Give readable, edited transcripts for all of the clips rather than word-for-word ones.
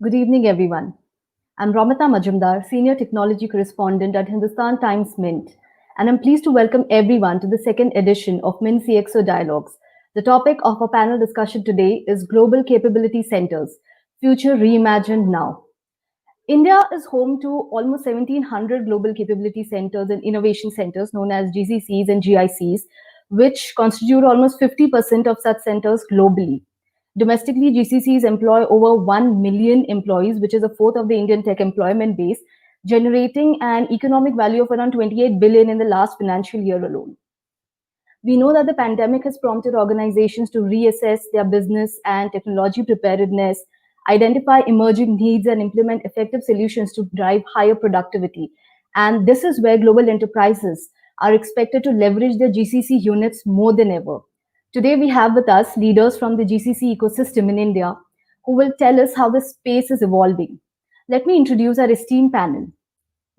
Good evening, everyone. I'm Ramata Majumdar, Senior Technology Correspondent at Hindustan Times Mint, and I'm pleased to welcome everyone to the second edition of Mint CXO Dialogues. The topic of our panel discussion today is Global Capability Centers, Future Reimagined Now. India is home to almost 1,700 global capability centers and innovation centers known as GCCs and GICs, which constitute almost 50% of such centers globally. Domestically, GCCs employ over 1 million employees, which is a fourth of the Indian tech employment base, generating an economic value of around 28 billion in the last financial year alone. We know that the pandemic has prompted organizations to reassess their business and technology preparedness, identify emerging needs, and implement effective solutions to drive higher productivity. And this is where global enterprises are expected to leverage their GCC units more than ever. Today, we have with us leaders from the GCC ecosystem in India who will tell us how the space is evolving. Let me introduce our esteemed panel.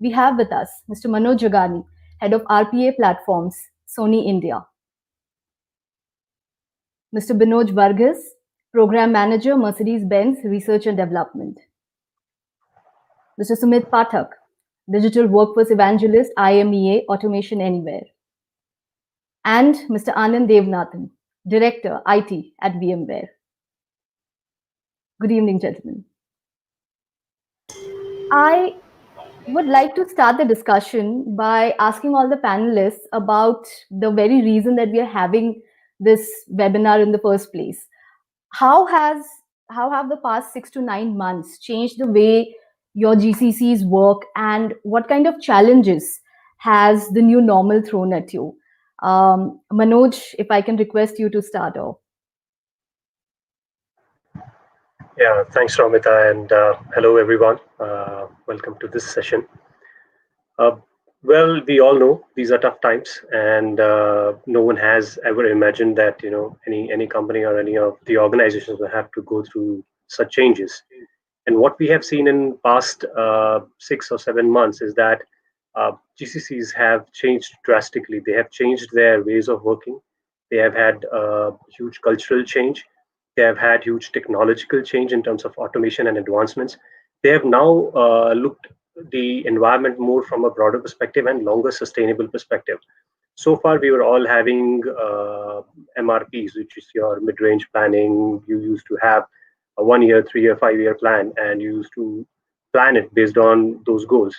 We have with us Mr. Manoj Jagani, Head of RPA Platforms, Sony India. Mr. Binoj Varghese, Program Manager, Mercedes-Benz Research and Development. Mr. Sumit Pathak, Digital Workforce Evangelist, IMEA, Automation Anywhere. And Mr. Anand Devnathan, Director, IT at VMware. Good evening, gentlemen. I would like to start the discussion by asking all the panelists about the very reason that we are having this webinar in the first place. How have the past 6 to 9 months changed the way your GCCs work, and what kind of challenges has the new normal thrown at you? Manoj, if I can request you to start off. Yeah, thanks, Ramita, and hello, everyone. Welcome to this session. Well, we all know these are tough times, and no one has ever imagined that any company or any of the organizations will have to go through such changes. And what we have seen in past 6 or 7 months is that GCCs have changed drastically. They have changed their ways of working. They have had huge cultural change. They have had huge technological change in terms of automation and advancements. They have now looked the environment more from a broader perspective and longer sustainable perspective. So far, we were all having MRPs, which is your mid-range planning. You used to have a 1 year, 3 year, 5 year plan, and you used to plan it based on those goals.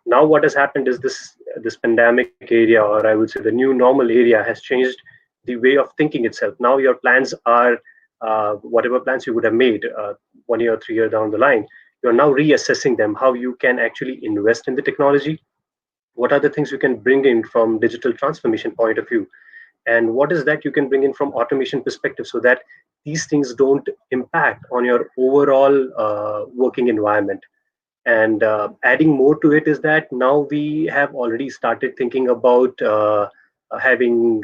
Now, what has happened is this pandemic area, or I would say the new normal area, has changed the way of thinking itself. Now, your plans are whatever plans you would have made 1 year, 3 year down the line. You're now reassessing them, how you can actually invest in the technology, what are the things you can bring in from digital transformation point of view, and what is that you can bring in from automation perspective, so that these things don't impact on your overall working environment. And adding more to it is that now we have already started thinking about having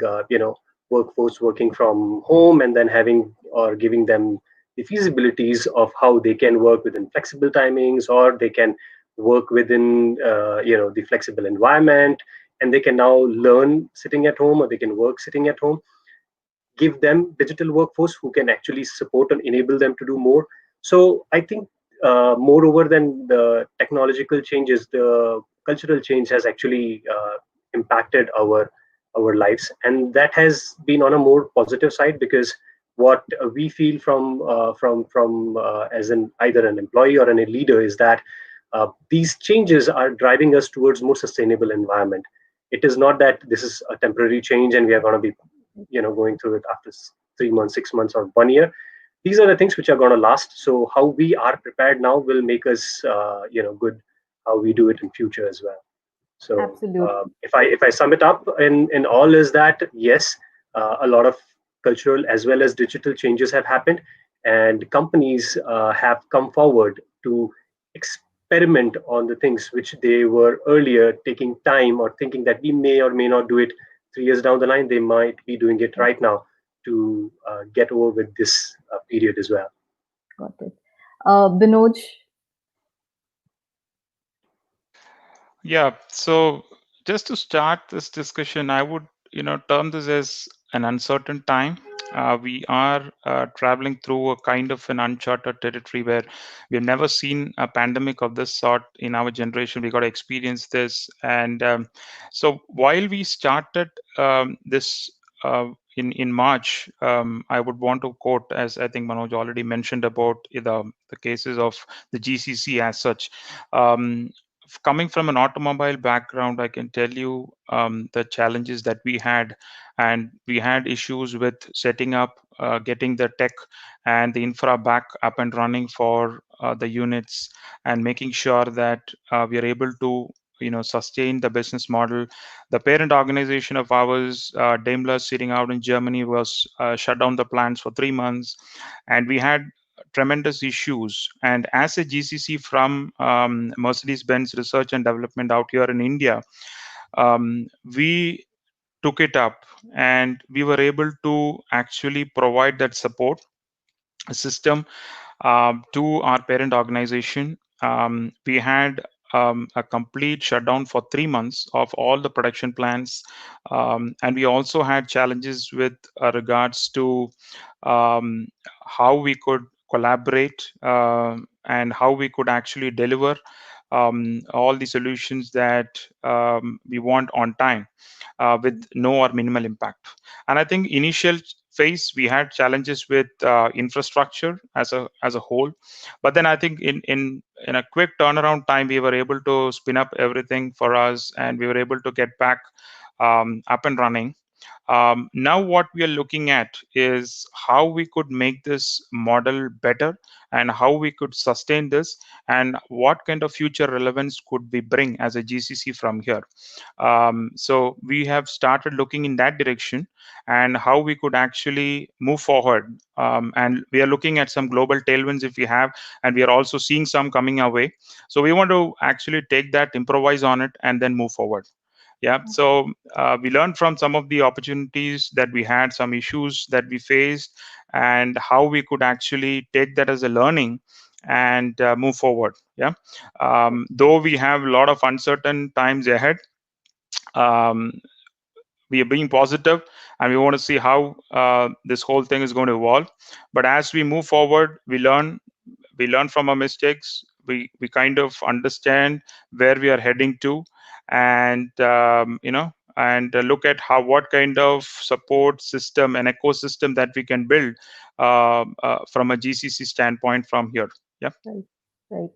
workforce working from home, and then having or giving them the feasibilities of how they can work within flexible timings, or they can work within the flexible environment, and they can now learn sitting at home, or they can work sitting at home. Give them digital workforce who can actually support and enable them to do more. So I think moreover than the technological changes, the cultural change has actually impacted our lives, and that has been on a more positive side, because what we feel from as an either an employee or a leader is that these changes are driving us towards more sustainable environment. It is not that this is a temporary change and we are going to be going through it after 3 months, 6 months, or 1 year. These are the things which are going to last. So how we are prepared now will make us good how we do it in future as well. So if I sum it up in all, is that yes, a lot of cultural as well as digital changes have happened, and companies have come forward to experiment on the things which they were earlier taking time or thinking that we may or may not do it 3 years down the line. They might be doing it right now to get over with this period as well. Got it. Binoj? Yeah, so just to start this discussion, I would term this as an uncertain time, we are traveling through a kind of an uncharted territory where we've never seen a pandemic of this sort in our generation. We got to experience this, and so while we started this. In March, I would want to quote, as I think Manoj already mentioned about the cases of the GCC as such. Um, Coming from an automobile background, I can tell you the challenges that we had, and we had issues with setting up, getting the tech and the infra back up and running for the units, and making sure that we are able to sustain the business model. The parent organization of ours, Daimler, sitting out in Germany, was shut down the plants for 3 months, and we had tremendous issues. And as a GCC from Mercedes-Benz Research and Development out here in India, we took it up, and we were able to actually provide that support system to our parent organization. We had a complete shutdown for 3 months of all the production plants, and we also had challenges with regards to um, how we could collaborate, and how we could actually deliver all the solutions that we want on time, with no or minimal impact. And I think initial phase we had challenges with infrastructure as a whole, but then I think in a quick turnaround time we were able to spin up everything for us, and we were able to get back up and running. Now, what we are looking at is how we could make this model better, and how we could sustain this, and what kind of future relevance could we bring as a GCC from here. So we have started looking in that direction, and how we could actually move forward. And we are looking at some global tailwinds if we have, and we are also seeing some coming our way. So we want to actually take that, improvise on it, and then move forward. Yeah, so we learned from some of the opportunities that we had, some issues that we faced, and how we could actually take that as a learning and move forward. Yeah, though we have a lot of uncertain times ahead, um, we are being positive, and we want to see how this whole thing is going to evolve. But as we move forward, we learn from our mistakes. We kind of understand where we are heading to, and and look at how, what kind of support system and ecosystem that we can build from a GCC standpoint from here. Yeah. Right, right.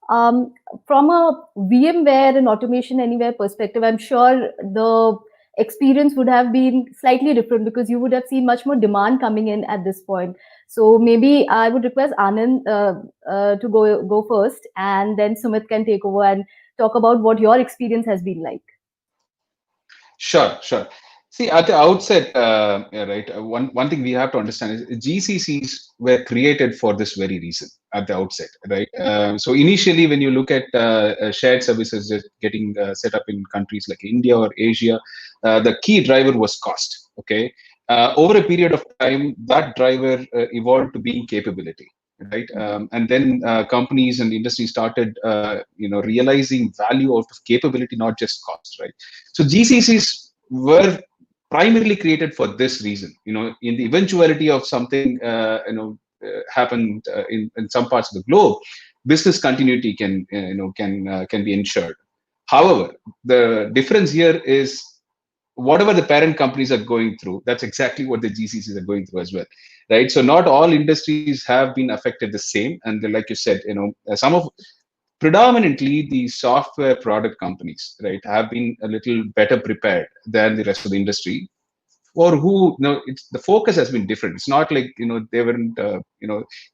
Um, from a VMware and automation anywhere perspective, I'm sure the experience would have been slightly different because you would have seen much more demand coming in at this point. So maybe I would request Anand to go first, and then Sumit can take over and talk about what your experience has been like. Sure, sure. See, at the outset, yeah, right, one thing we have to understand is GCCs were created for this very reason at the outset, right? So initially, when you look at shared services just getting set up in countries like India or Asia, the key driver was cost. Okay, over a period of time, that driver evolved to being capability. Right, and then companies and industry started, realizing value out of capability, not just cost. Right, so GCCs were primarily created for this reason. In the eventuality of something, happened in some parts of the globe, business continuity can be ensured. However, the difference here is whatever the parent companies are going through, that's exactly what the GCCs are going through as well, right? So not all industries have been affected the same, and like you said, some of predominantly the software product companies, right, have been a little better prepared than the rest of the industry, or who, it's the focus has been different. It's not like they weren't,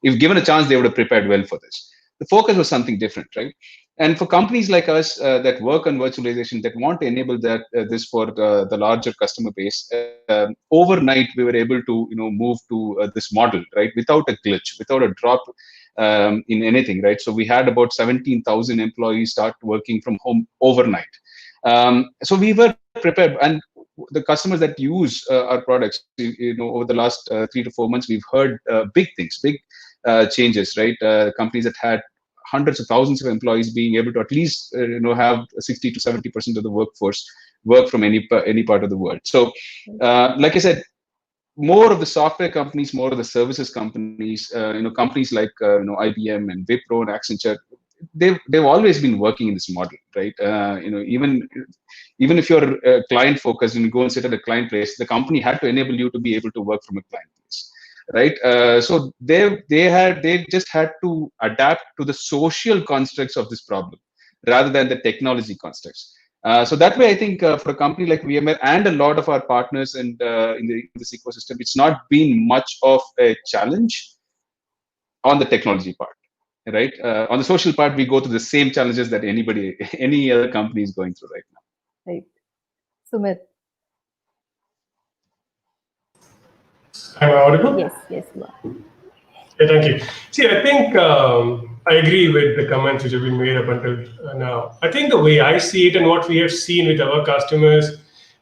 if given a chance they would have prepared well for this. The focus was something different, right? And for companies like us that work on virtualization, that want to enable that this for the larger customer base, overnight we were able to move to this model, right, without a glitch, without a drop in anything, right? So we had about 17,000 employees start working from home overnight. So we were prepared, and the customers that use our products, over the last 3 to 4 months, we've heard big things, big changes, right? Companies that had hundreds of thousands of employees being able to at least have 60 to 70% of the workforce work from any part of the world. So like I said, more of the software companies, more of the services companies, companies like IBM and Wipro and Accenture, they've always been working in this model, right? Even if you're client focused and you go and sit at a client place, the company had to enable you to be able to work from a client place, right? So they just had to adapt to the social constructs of this problem rather than the technology constructs. So that way, I think for a company like VMware and a lot of our partners and in this ecosystem, it's not been much of a challenge on the technology part, right? On the social part, we go through the same challenges that any other company is going through right now. Right. Sumit. Am I audible? Yes, yes, you are. Yeah, thank you. See, I think I agree with the comments which have been made up until now. I think the way I see it and what we have seen with our customers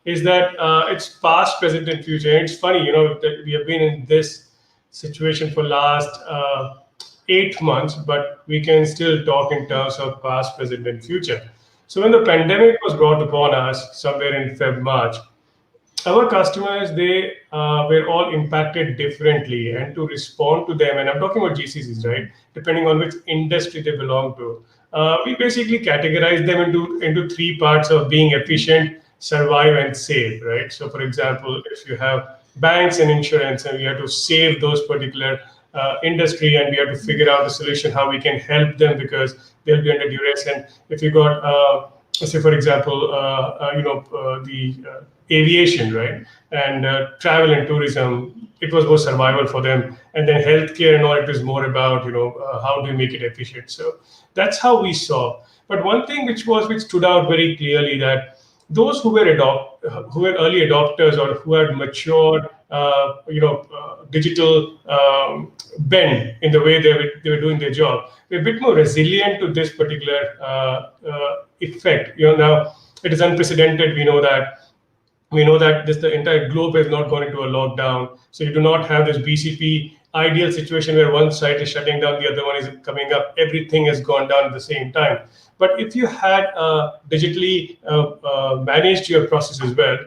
is that it's past, present, and future. And it's funny, that we have been in this situation for last 8 months, but we can still talk in terms of past, present, and future. So when the pandemic was brought upon us somewhere in Feb, March, our customers, they were all impacted differently, and to respond to them, and I'm talking about GCCs, right, depending on which industry they belong to, we basically categorize them into three parts of being efficient, survive, and save, right? So for example, if you have banks and insurance and we have to save those particular industry, and we have to figure out the solution how we can help them because they'll be under duress. And if you got say for example the aviation, right, and travel and tourism, it was more survival for them. And then healthcare and all, it was more about how do you make it efficient. So that's how we saw. But one thing which stood out very clearly, that those who were early adopters or who had matured digital bend in the way they were doing their job, were a bit more resilient to this particular effect. Now it is unprecedented. We know that the entire globe has not gone into a lockdown. So you do not have this BCP ideal situation where one side is shutting down, the other one is coming up. Everything has gone down at the same time. But if you had digitally managed your process as well,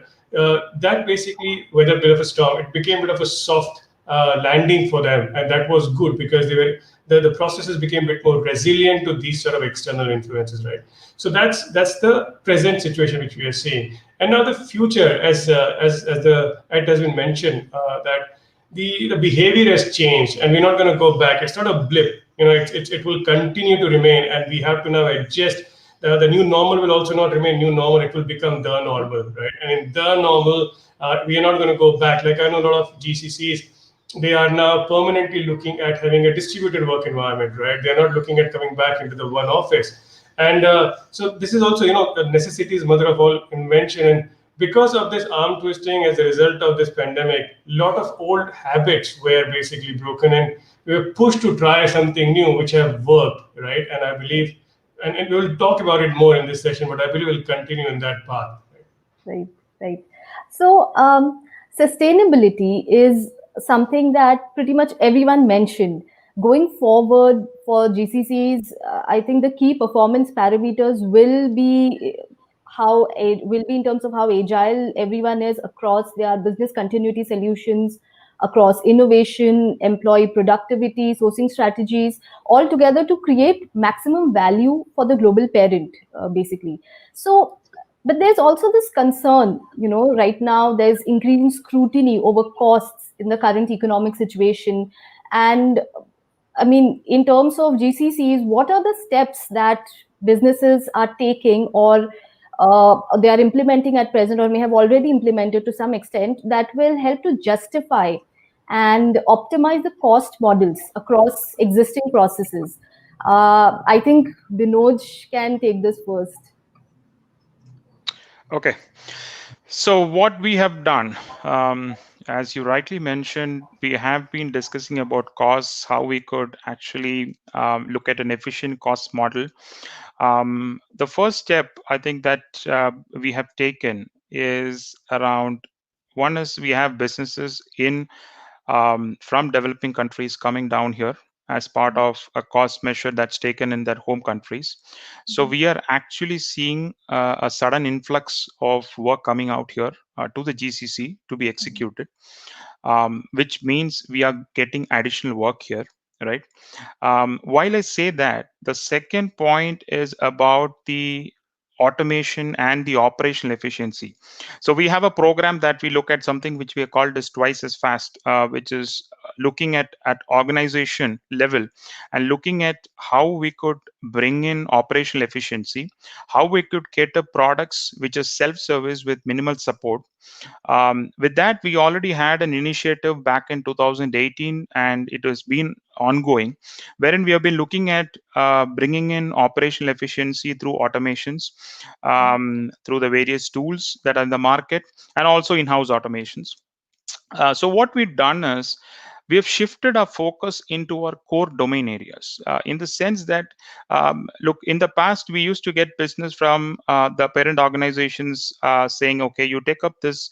that basically weathered a bit of a storm. It became a bit of a soft landing for them, and that was good because the processes became a bit more resilient to these sort of external influences, right? So that's the present situation which we are seeing. And now the future, as it has been mentioned, that the behavior has changed, and we're not going to go back. It's not a blip. It will continue to remain, and we have to now adjust. The new normal will also not remain new normal. It will become the normal, right? And in the normal, we are not going to go back. Like I know a lot of GCCs, they are now permanently looking at having a distributed work environment, right? They're not looking at coming back into the one office. And so this is also, the necessity is mother of all invention. And because of this arm twisting as a result of this pandemic, a lot of old habits were basically broken, and we were pushed to try something new, which have worked, right? And I believe, and we will talk about it more in this session, but I believe we'll continue in that path. Right, right. So, sustainability is something that pretty much everyone mentioned. Going forward for GCCs, I think the key performance parameters will be in terms of how agile everyone is across their business continuity solutions, across innovation, employee productivity, sourcing strategies, all together to create maximum value for the global parent, basically. So, but there's also this concern, right now there's increasing scrutiny over costs in the current economic situation. And I mean, in terms of GCCs, what are the steps that businesses are taking, or they are implementing at present, or may have already implemented to some extent, that will help to justify and optimize the cost models across existing processes? I think Binoj can take this first. Okay. So what we have done, as you rightly mentioned, we have been discussing about costs, how we could actually look at an efficient cost model. The first step I think that we have taken is around, one is we have businesses from developing countries coming down here, as part of a cost measure that's taken in their home countries. So we are actually seeing a sudden influx of work coming out here to the GCC to be executed, which means we are getting additional work here, right? While I say that, the second point is about the automation and the operational efficiency. So we have a program that we look at something which we are called as twice as fast, which is looking at organization level and looking at how we could bring in operational efficiency, how we could cater products which are self-service with minimal support. With that, we already had an initiative back in 2018, and it has been ongoing, wherein we have been looking at bringing in operational efficiency through automations, through the various tools that are in the market, and also in-house automations. So what we've done is we have shifted our focus into our core domain areas, in the sense that, look, in the past, we used to get business from the parent organizations saying, okay, you take up this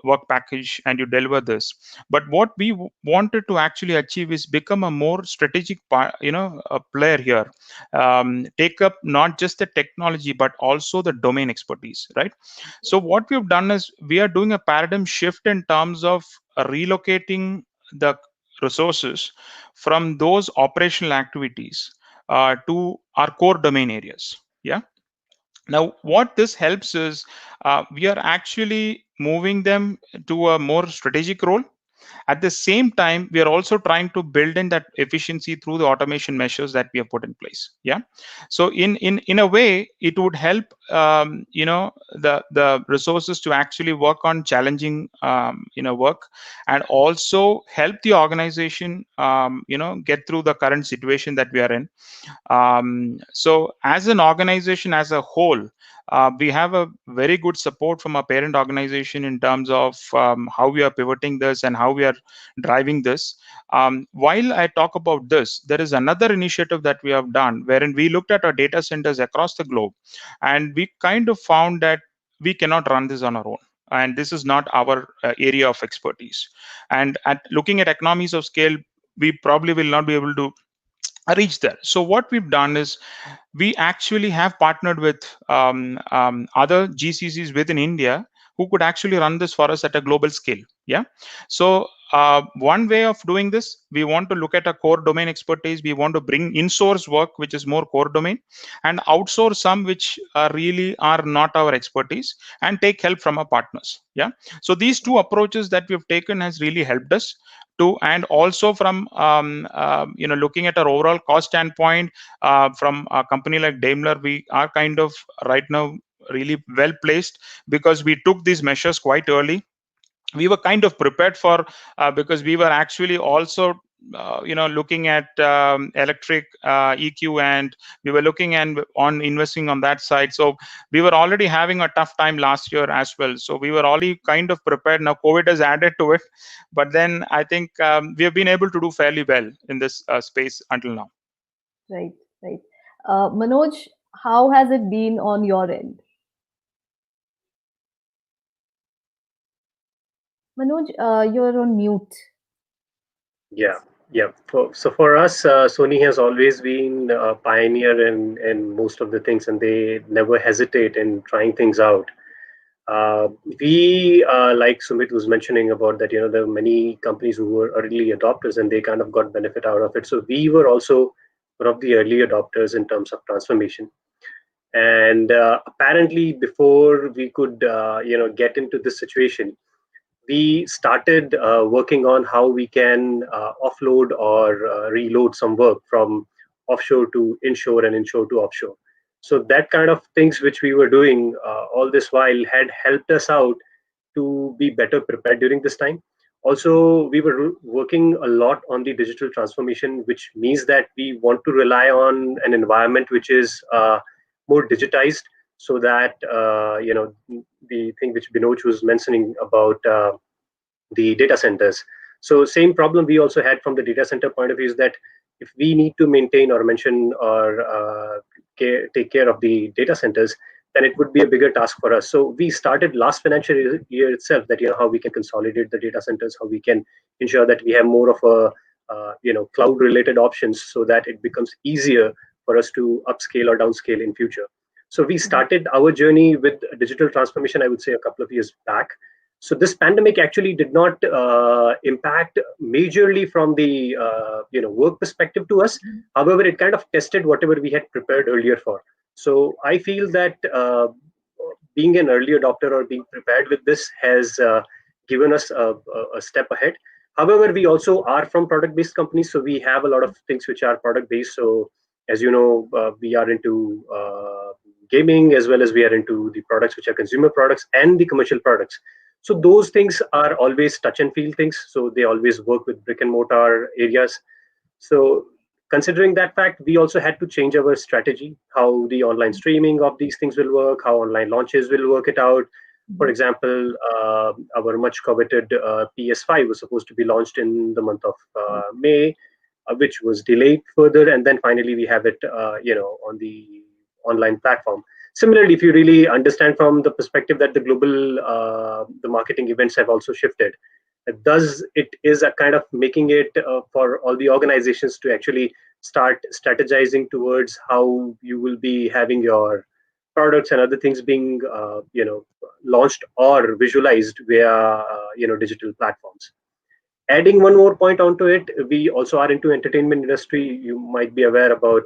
work package and you deliver this. But what we wanted to actually achieve is become a more strategic a player here, take up not just the technology, but also the domain expertise, right? So what we've done is we are doing a paradigm shift in terms of relocating the resources from those operational activities to our core domain areas. Yeah. Now, what this helps is we are actually moving them to a more strategic role. At the same time, we are also trying to build in that efficiency through the automation measures that we have put in place. Yeah. So in a way, it would help the resources to actually work on challenging work, and also help the organization get through the current situation that we are in. So as an organization as a whole, we have a very good support from our parent organization in terms of how we are pivoting this and how we are driving this. While I talk about this, there is another initiative that we have done wherein we looked at our data centers across the globe, and we kind of found that we cannot run this on our own. And this is not our area of expertise. And at looking at economies of scale, we probably will not be able to reach there. So what we've done is we actually have partnered with other GCCs within India who could actually run this for us at a global scale. Yeah. So one way of doing this, we want to look at a core domain expertise. We want to bring in-source work, which is more core domain, and outsource some which really are not our expertise, and take help from our partners. Yeah. So these two approaches that we've taken has really helped us to, and also from looking at our overall cost standpoint, from a company like Daimler, we are kind of right now really well placed because we took these measures quite early. We were kind of prepared for because we were actually also looking at electric EQ, and we were looking and on investing on that side. So we were already having a tough time last year as well. So we were already kind of prepared. Now COVID has added to it, but then I think we have been able to do fairly well in this space until now. Right, right. Manoj, how has it been on your end? Manoj, you're on mute. Yeah, yeah. So for us, Sony has always been a pioneer in most of the things, and they never hesitate in trying things out. We, like Sumit was mentioning about that, there were many companies who were early adopters and they kind of got benefit out of it. So we were also one of the early adopters in terms of transformation. And apparently, before we could, get into this situation, we started working on how we can offload or reload some work from offshore to inshore and inshore to offshore. So that kind of things which we were doing all this while had helped us out to be better prepared during this time. Also, we were working a lot on the digital transformation, which means that we want to rely on an environment which is more digitized, so that the thing which Binoj was mentioning about the data centers. So same problem we also had from the data center point of view is that if we need to maintain or mention or take care of the data centers, then it would be a bigger task for us. So we started last financial year itself that how we can consolidate the data centers, how we can ensure that we have more of cloud related options, so that it becomes easier for us to upscale or downscale in future. So we started our journey with digital transformation, I would say, a couple of years back. So this pandemic actually did not impact majorly from the work perspective to us. However, it kind of tested whatever we had prepared earlier for. So I feel that being an early adopter or being prepared with this has given us a step ahead. However, we also are from product-based companies, so we have a lot of things which are product-based. So as you know, we are into gaming, as well as we are into the products which are consumer products and the commercial products. So those things are always touch and feel things. So they always work with brick and mortar areas. So considering that fact, we also had to change our strategy, how the online streaming of these things will work, how online launches will work it out. For example, our much coveted PS5 was supposed to be launched in the month of May, which was delayed further, and then finally we have it, on the online platform. Similarly, if you really understand from the perspective that the global the marketing events have also shifted, it is a kind of making it for all the organizations to actually start strategizing towards how you will be having your products and other things being launched or visualized via digital platforms. Adding one more point onto it, we also are into entertainment industry. You might be aware about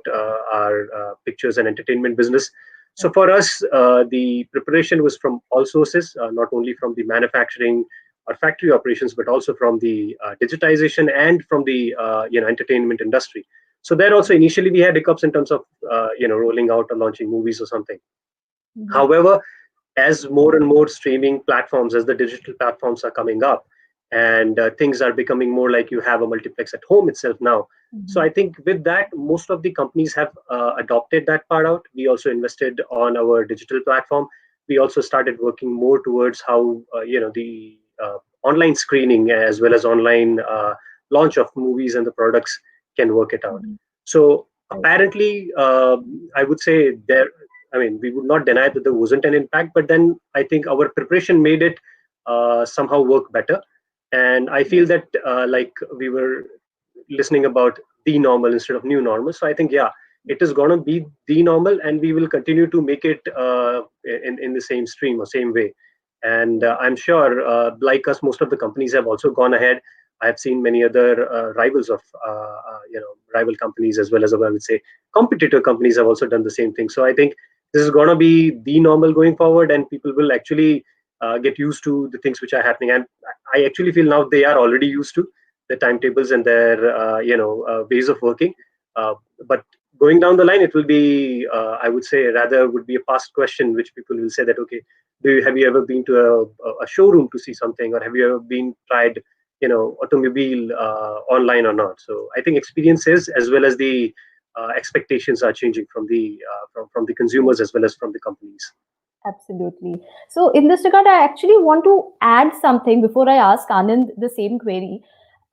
our pictures and entertainment business. So for us, the preparation was from all sources, not only from the manufacturing or factory operations, but also from the digitization and from the entertainment industry. So there also initially we had hiccups in terms of rolling out or launching movies or something. However, as more and more streaming platforms, as the digital platforms are coming up, and things are becoming more like you have a multiplex at home itself now. So I think with that, most of the companies have adopted that part out. We also invested on our digital platform. We also started working more towards how the online screening as well as online launch of movies and the products can work it out. So apparently, I would say we would not deny that there wasn't an impact, but then I think our preparation made it somehow work better. And I feel that like we were listening about the normal instead of new normal. So I think, yeah, it is going to be the normal, and we will continue to make it in the same stream or same way. And I'm sure, like us, most of the companies have also gone ahead. I have seen many other rivals of, rival companies, as well as, I would say, competitor companies have also done the same thing. So I think this is going to be the normal going forward, and people will actually get used to the things which are happening. And I actually feel now they are already used to the timetables and their ways of working. But going down the line, it will be, I would say, rather would be a past question, which people will say that, okay, have you ever been to a showroom to see something, or have you ever been tried automobile online or not? So I think experiences as well as the expectations are changing from the consumers as well as from the companies. Absolutely. So in this regard, I actually want to add something before I ask Anand the same query.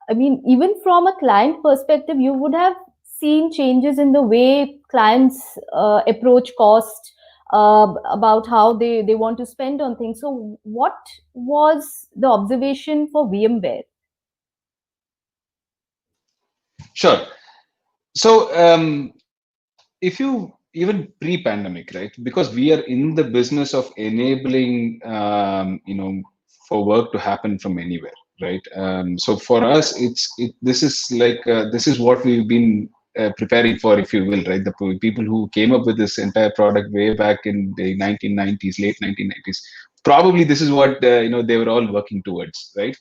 I mean, even from a client perspective, you would have seen changes in the way clients approach cost, about how they want to spend on things. So what was the observation for VMware? Sure. So if you even pre-pandemic, right? Because we are in the business of enabling, for work to happen from anywhere, right? So for us, this is what we've been preparing for, if you will, right? The people who came up with this entire product way back in the 1990s, late 1990s, probably this is what they were all working towards, right?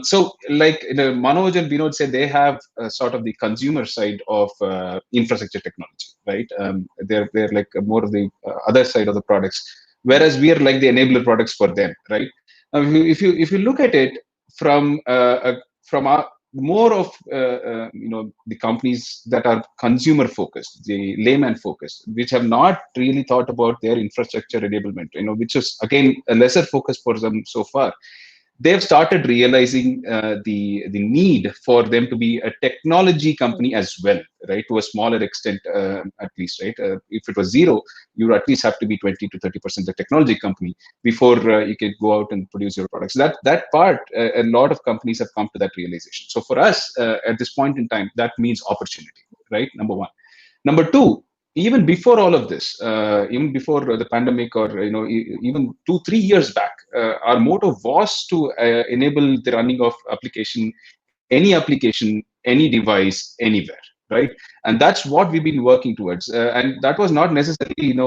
So like Manoj and Vinod said, they have sort of the consumer side of infrastructure technology, right? They're like more of the other side of the products, whereas we are like the enabler products for them, right? If you look at it from our more of the companies that are consumer focused, the layman focused, which have not really thought about their infrastructure enablement, which is again a lesser focus for them so far. they've started realizing the need for them to be a technology company as well, right? To a smaller extent, at least, right? If it was zero, you at least have to be 20 to 30% a technology company before you can go out and produce your products. That part, a lot of companies have come to that realization. So for us, at this point in time, that means opportunity, right? Number one. Number two, even before all of this, even before the pandemic, or even 2-3 years back, our motto was to enable the running of application, any device, anywhere, right? And that's what we've been working towards. And that was not necessarily,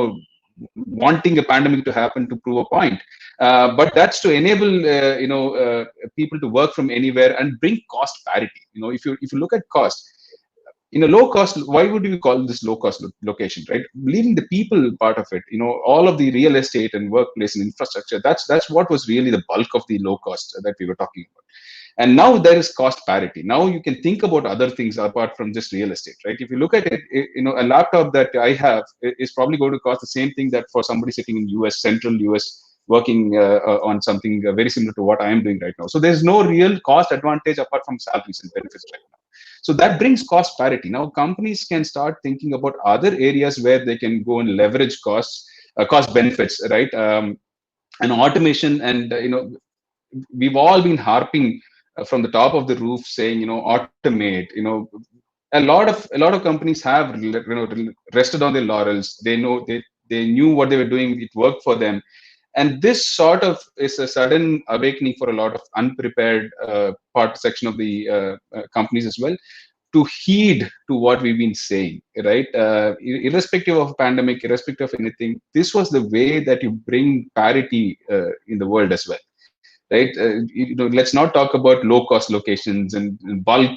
wanting a pandemic to happen to prove a point, but that's to enable people to work from anywhere and bring cost parity. If you look at cost, in a low cost, why would we call this low cost location, right? Leaving the people part of it, all of the real estate and workplace and infrastructure, that's what was really the bulk of the low cost that we were talking about. And now there is cost parity. Now you can think about other things apart from just real estate, right? If you look at it, a laptop that I have is probably going to cost the same thing that for somebody sitting in US, central US, working on something very similar to what I am doing right now. So there's no real cost advantage apart from salaries and benefits right now. So that brings cost parity. Now companies can start thinking about other areas where they can go and leverage cost benefits, right? And automation, and we've all been harping from the top of the roof saying, automate. A lot of companies have rested on their laurels. They know they knew what they were doing. It worked for them. And this sort of is a sudden awakening for a lot of unprepared section of the companies as well, to heed to what we've been saying, right? Irrespective of pandemic, irrespective of anything, this was the way that you bring parity in the world as well, right? Let's not talk about low cost locations and bulk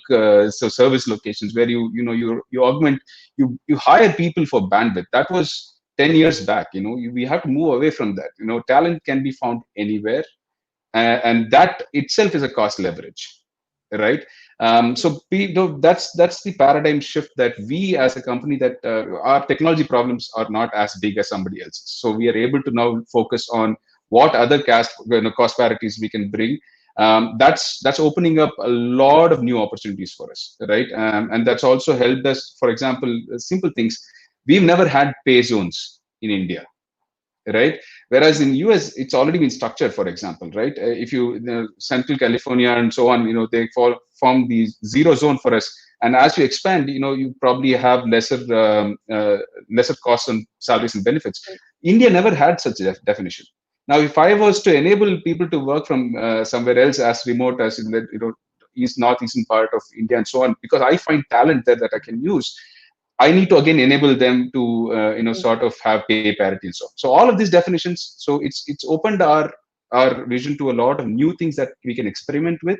service locations where you augment, you hire people for bandwidth. That was 10 years back. We have to move away from that. Talent can be found anywhere, and that itself is a cost leverage, right? So that's the paradigm shift that we as a company, that our technology problems are not as big as somebody else's. So we are able to now focus on what other cost parities we can bring. That's opening up a lot of new opportunities for us, right? And that's also helped us. For example, simple things. We've never had pay zones in India, right? Whereas in US, it's already been structured, for example, right? If Central California and so on, they form the zero zone for us. And as you expand, you probably have lesser costs on salaries and benefits. India never had such a definition. Now, if I was to enable people to work from somewhere else as remote as in the northeastern part of India and so on, because I find talent there that I can use, I need to again enable them to sort of have pay parity and so on. So all of these definitions, so it's opened our vision to a lot of new things that we can experiment with,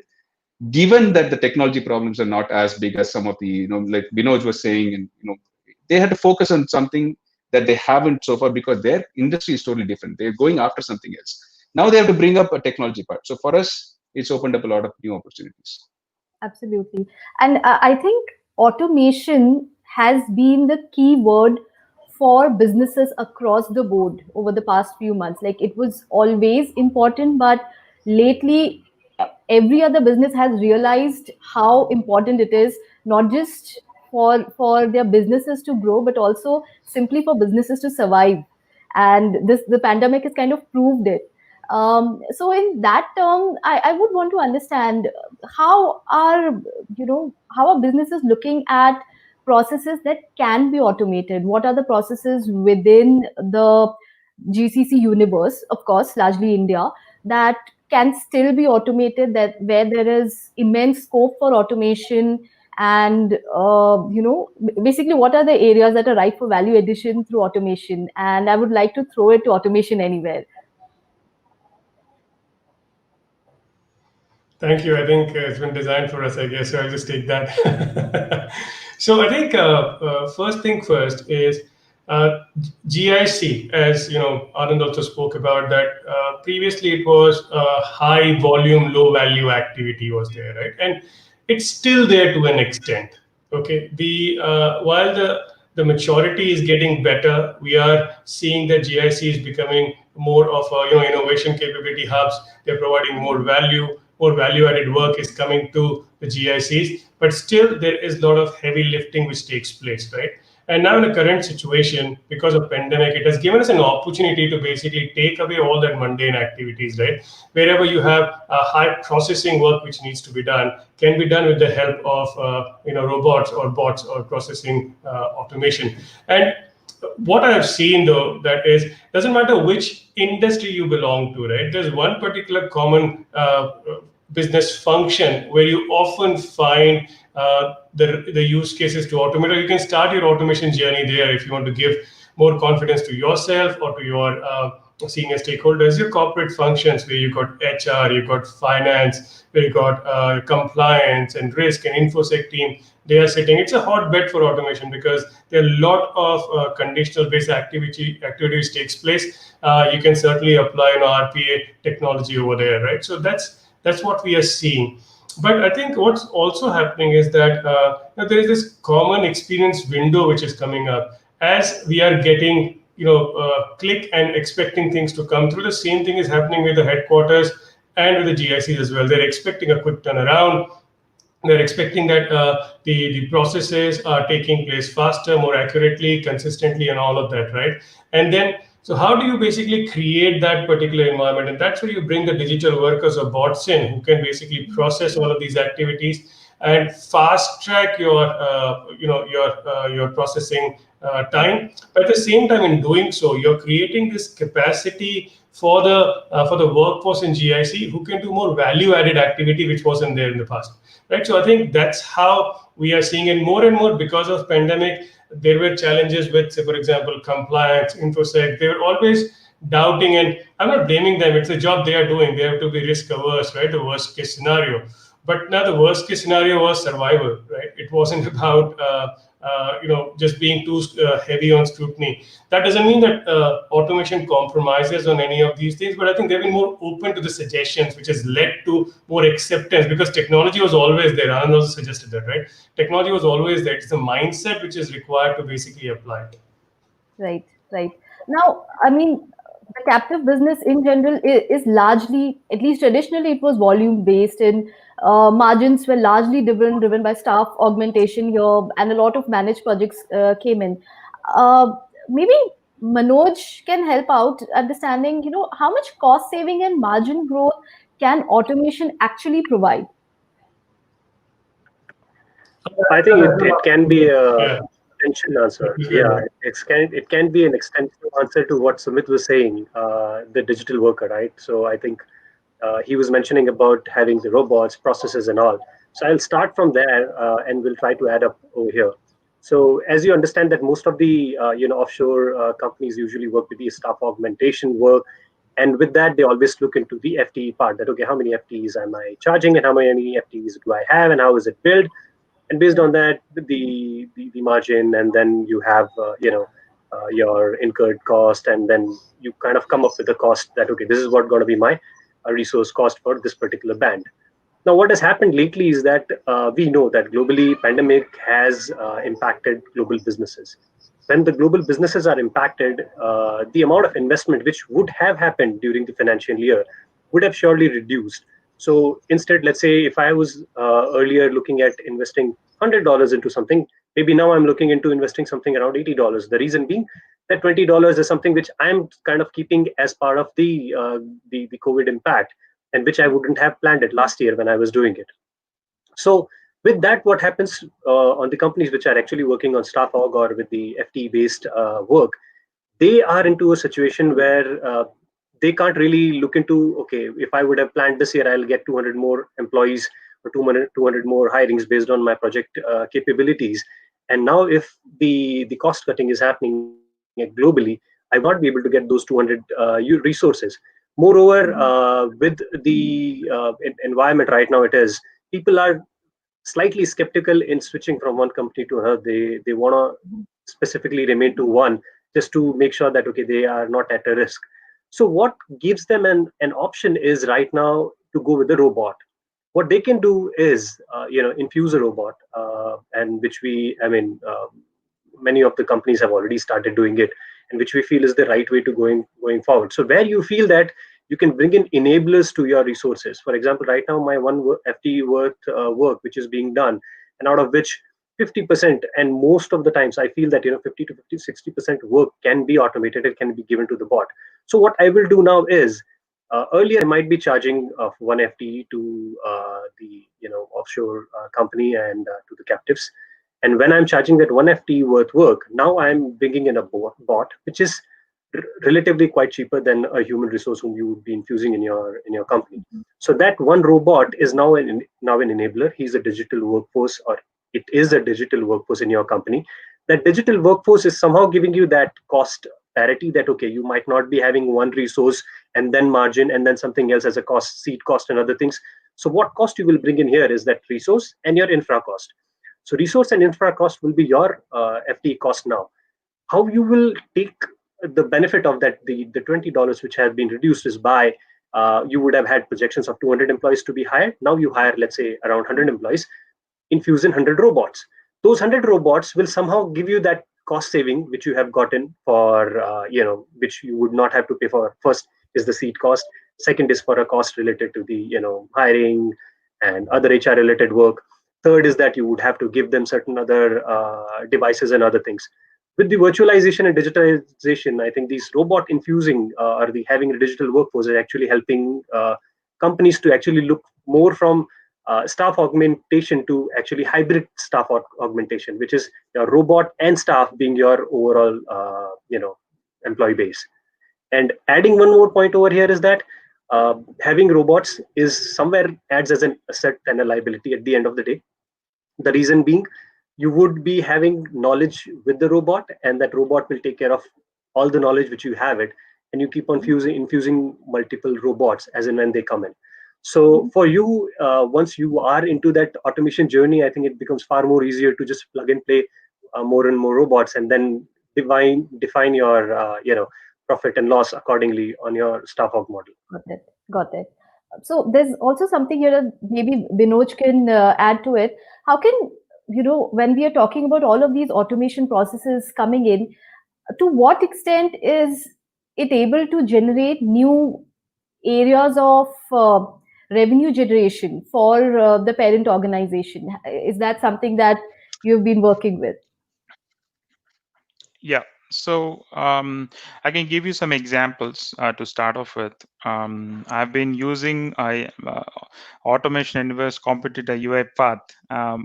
given that the technology problems are not as big as some of the like Binoj was saying, and they had to focus on something that they haven't so far because their industry is totally different. They're going after something else. Now they have to bring up a technology part. So for us, it's opened up a lot of new opportunities. Absolutely. And I think automation has been the key word for businesses across the board over the past few months. Like, it was always important, but lately every other business has realized how important it is, not just for their businesses to grow, but also simply for businesses to survive. And the pandemic has kind of proved it. So in that term, I would want to understand how are businesses looking at processes that can be automated? What are the processes within the GCC universe, of course, largely India, that can still be automated, that where there is immense scope for automation? And basically, what are the areas that are ripe for value addition through automation? And I would like to throw it to automation anywhere. Thank you. I think it's been designed for us, I guess, so I'll just take that. So I think first thing first is GIC, as Anand also spoke about that. Previously, it was high volume, low value activity was there, right? And it's still there to an extent. Okay. While the maturity is getting better. We are seeing that GIC is becoming more of a innovation capability hubs. They're providing more value. More value-added work is coming to the GICs, but still there is a lot of heavy lifting which takes place, right? And now in the current situation, because of pandemic, it has given us an opportunity to basically take away all that mundane activities, right? Wherever you have high processing work which needs to be done, can be done with the help of robots or bots or processing automation. And what I have seen though, that is, doesn't matter which industry you belong to, right? There's one particular common business function where you often find the use cases to automate, or you can start your automation journey there if you want to give more confidence to yourself or to your senior stakeholders. Your corporate functions where you got HR, you got finance, where you got compliance and risk and infosec team. They are sitting. It's a hotbed for automation because there are a lot of conditional based activities takes place. You can certainly apply an RPA technology over there, right? So that's what we are seeing. But I think what's also happening is that there is this common experience window which is coming up as we are getting click and expecting things to come through. The same thing is happening with the headquarters and with the GICs as well. They're expecting a quick turnaround. They're expecting that the processes are taking place faster, more accurately, consistently, and all of that, right? And then, so how do you basically create that particular environment? And that's where you bring the digital workers or bots in who can basically process all of these activities and fast track your processing time. But at the same time, in doing so, you're creating this capacity for the workforce in GIC who can do more value-added activity which wasn't there in the past, right? So I think that's how we are seeing it more and more. Because of pandemic, there were challenges with, say, for example, compliance, infosec. They were always doubting, and I'm not blaming them. It's a job they are doing. They have to be risk averse, right? The worst case scenario. But now the worst case scenario was survival, right? It wasn't about just being too heavy on scrutiny. That doesn't mean that automation compromises on any of these things, but I think they've been more open to the suggestions, which has led to more acceptance because technology was always there. Anand also suggested that, right? Technology was always there. It's the mindset which is required to basically apply it. Right, right. Now, I mean, the captive business in general is largely, at least traditionally, it was volume based, and margins were largely driven by staff augmentation here, and a lot of managed projects came in. Uh, Maybe Manoj can help out understanding, how much cost saving and margin growth can automation actually provide? I think it can be a Yeah. extension answer. Yeah, it can be an extensive answer to what Sumit was saying, the digital worker, right? So I think he was mentioning about having the robots, processes, and all. So I'll start from there, and we'll try to add up over here. So as you understand that most of the offshore companies usually work with the staff augmentation work, and with that they always look into the FTE part. That okay, how many FTEs am I charging, and how many FTEs do I have, and how is it built? And based on that, the margin, and then you have your incurred cost, and then you kind of come up with a cost that okay, this is what going to be my resource cost for this particular band. Now, what has happened lately is that we know that globally, pandemic has impacted global businesses. When the global businesses are impacted, the amount of investment which would have happened during the financial year would have surely reduced. So instead, let's say if I was earlier looking at investing $100 into something, maybe now I'm looking into investing something around $80. The reason being that $20 is something which I'm kind of keeping as part of the COVID impact, and which I wouldn't have planned it last year when I was doing it. So with that, what happens on the companies which are actually working on staff org or with the FT based work, they are into a situation where they can't really look into, okay, if I would have planned this year, I'll get 200 more employees or 200 more hirings based on my project capabilities. And now if the cost cutting is happening globally, I would not be able to get those 200 resources. Moreover, with the environment right now, it is people are slightly skeptical in switching from one company to another. They want to specifically remain to one just to make sure that okay, they are not at a risk. So what gives them an option is right now to go with the robot. What they can do is infuse a robot, and which we many of the companies have already started doing it, and which we feel is the right way to going forward. So where you feel that you can bring in enablers to your resources. For example, right now my FTE worth work which is being done, and out of which 50%, and most of the times I feel that 50 to 50 60% work can be automated, it can be given to the bot. So what I will do now is, earlier I might be charging of one FTE to the offshore company and to the captives. And when I'm charging that one FTE worth work, now I'm bringing in a bot which is relatively quite cheaper than a human resource whom you would be infusing in your company. So that one robot is now an enabler. He's a digital workforce, or it is a digital workforce in your company. That digital workforce is somehow giving you that cost parity, that okay, you might not be having one resource and then margin and then something else as a cost, seat cost and other things. So what cost you will bring in here is that resource and your infra cost. So resource and infra cost will be your FTE cost now. How you will take the benefit of that, the $20 which has been reduced is by, you would have had projections of 200 employees to be hired. Now you hire, let's say, around 100 employees, infuse in 100 robots. Those 100 robots will somehow give you that cost saving which you have gotten for, which you would not have to pay for. First is the seat cost. Second is for a cost related to the, hiring and other HR related work. Third is that you would have to give them certain other devices and other things. With the virtualization and digitalization, I think these robot infusing or the having a digital workforce is actually helping companies to actually look more from staff augmentation to actually hybrid staff augmentation, which is your robot and staff being your overall employee base. And adding one more point over here is that having robots is somewhere adds as an asset and a liability at the end of the day. The reason being, you would be having knowledge with the robot, and that robot will take care of all the knowledge which you have it, and you keep on infusing multiple robots as and when they come in. So for you, once you are into that automation journey, I think it becomes far more easier to just plug and play more and more robots, and then define your profit and loss accordingly on your staff aug model. Got it. Got it. So there's also something here that maybe Binoj can add to it. How can, when we are talking about all of these automation processes coming in, to what extent is it able to generate new areas of revenue generation for the parent organization? Is that something that you've been working with? Yeah. So I can give you some examples to start off with. I've been using Automation Anywhere's competitor UiPath,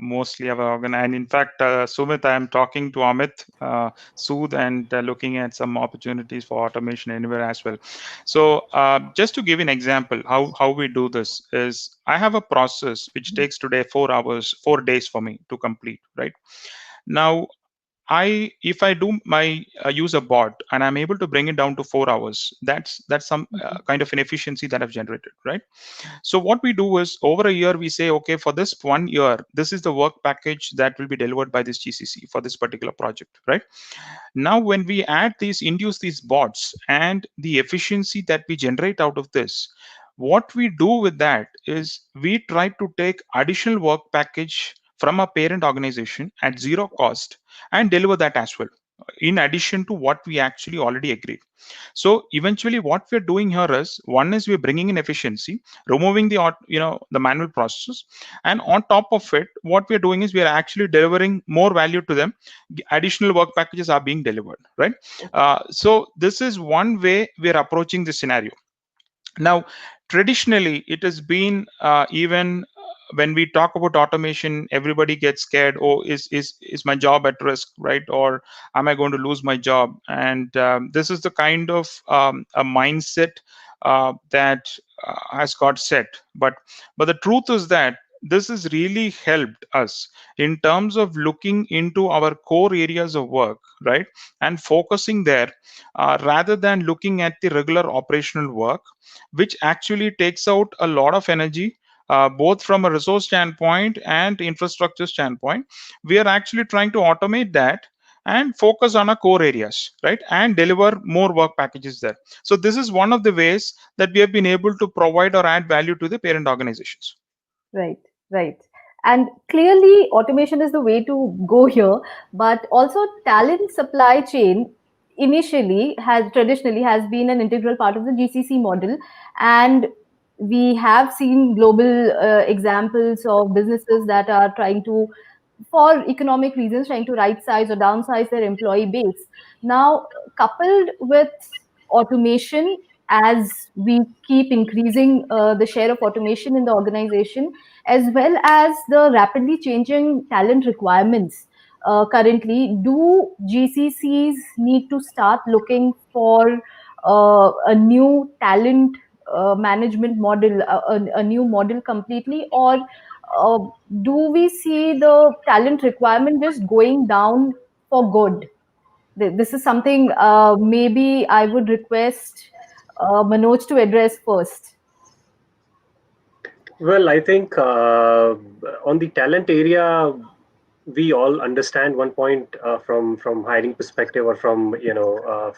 mostly our and in fact, Sumit, I am talking to Amit Sood and looking at some opportunities for Automation Anywhere as well. So just to give an example, how we do this is, I have a process which takes today 4 days for me to complete, right? Now, if I do my use a bot and I'm able to bring it down to 4 hours, that's some kind of an efficiency that I've generated, right? So what we do is, over a year, we say, okay, for this 1 year, this is the work package that will be delivered by this GCC for this particular project, right? Now, when we induce these bots and the efficiency that we generate out of this, what we do with that is we try to take additional work package from a parent organization at zero cost and deliver that as well, in addition to what we actually already agreed. So eventually what we're doing here is, one is we're bringing in efficiency, removing the manual processes, and on top of it, what we're doing is we are actually delivering more value to them. Additional work packages are being delivered, right? So this is one way we're approaching the scenario. Now, traditionally, it has been even when we talk about automation, everybody gets scared. Oh, is my job at risk, right? Or am I going to lose my job? And this is the kind of a mindset that has got set. But the truth is that this has really helped us in terms of looking into our core areas of work, right? And focusing there rather than looking at the regular operational work, which actually takes out a lot of energy, both from a resource standpoint and infrastructure standpoint. We are actually trying to automate that and focus on our core areas, right? And deliver more work packages there. So this is one of the ways that we have been able to provide or add value to the parent organizations. Right, right. And clearly, automation is the way to go here. But also, talent supply chain initially has traditionally has been an integral part of the GCC model, and we have seen global examples of businesses that are trying to, for economic reasons, trying to right size or downsize their employee base. Now, coupled with automation, as we keep increasing the share of automation in the organization, as well as the rapidly changing talent requirements. Currently, do GCCs need to start looking for a new talent management model, a new model completely, or uh, do we see the talent requirement just going down for good? This is something maybe I would request Manoj to address first. Well, I think on the talent area, we all understand one point from hiring perspective, or from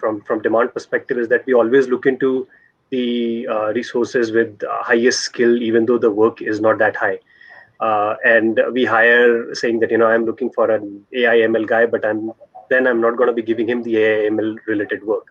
from demand perspective, is that we always look into the resources with highest skill, even though the work is not that high. And we hire saying that I'm looking for an AI ML guy, but I'm not going to be giving him the AI ML related work.